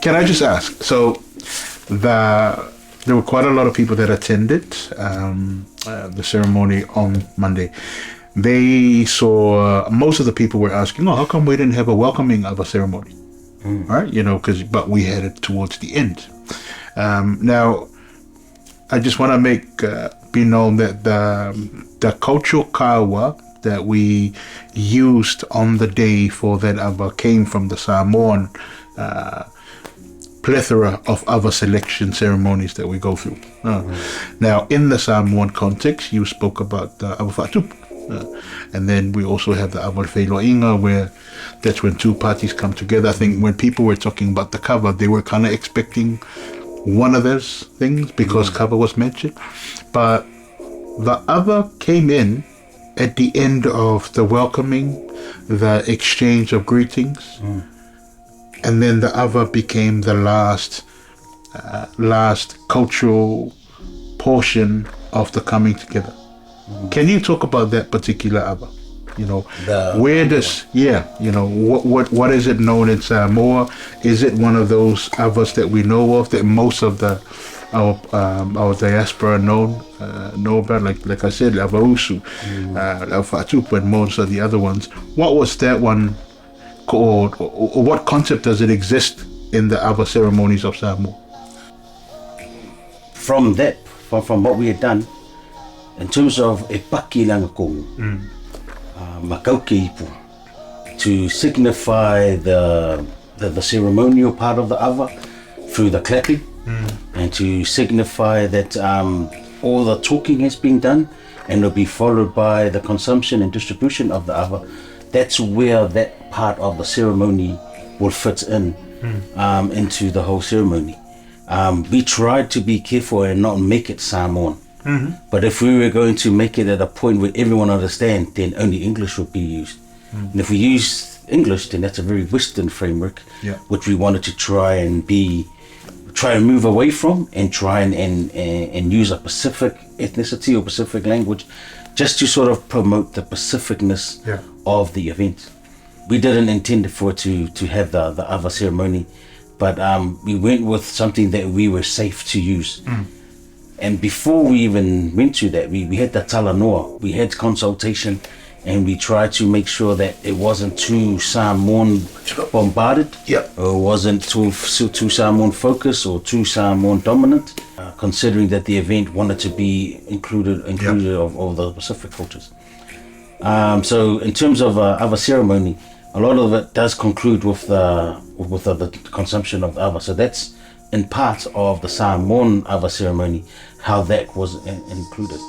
Can I just ask? So there were quite a lot of people that attended the ceremony on Monday. They saw most of the people were asking, "Oh, how come we didn't have a welcoming of a ceremony?" Right? But we had it towards the end. Now, I just want to be known that the cultural kawa that we used on the day for that AVA came from the Samoan plethora of other selection ceremonies that we go through. Now, in the Samoan context, you spoke about the AVA Whātupu. And then we also have the AVA Whailoinga, where that's when two parties come together. I think when people were talking about the Kava, they were kind of expecting one of those things because Kava was mentioned. But the AVA came in at the end of the welcoming, the exchange of greetings, and then the AVA became the last cultural portion of the coming together. Can you talk about that particular AVA? What is it known in Samoa? Is it one of those AVAs that we know of that most of our diaspora know about? Like I said, AVA Usu, Alpha Whātupu, and most of the other ones. What was that one called, or what concept does it exist in the AVA ceremonies of Samoa? From what we had done, in terms of 𝕼𝕚𝕚𝕚𝕚 makauke ipu, to signify the ceremonial part of the AVA through the clapping, and to signify that all the talking has been done and will be followed by the consumption and distribution of the AVA. That's where that part of the ceremony will fit into the whole ceremony. We tried to be careful and not make it Samoan. But if we were going to make it at a point where everyone understands, then only English would be used. And if we use English, then that's a very Western framework, which we wanted to try and move away from, and try and use a Pacific ethnicity or Pacific language, just to sort of promote the Pacificness of the event. We didn't intend for it to have the AVA ceremony, but we went with something that we were safe to use. And before we even went to that, we had the talanoa, we had consultation, and we tried to make sure that it wasn't too Samoan bombarded, or wasn't too Samoan focused or too Samoan dominant, considering that the event wanted to be included of all the Pacific cultures. So in terms of AVA ceremony, a lot of it does conclude with the consumption of the AVA. So that's in part of the Samoan AVA ceremony, how that was included.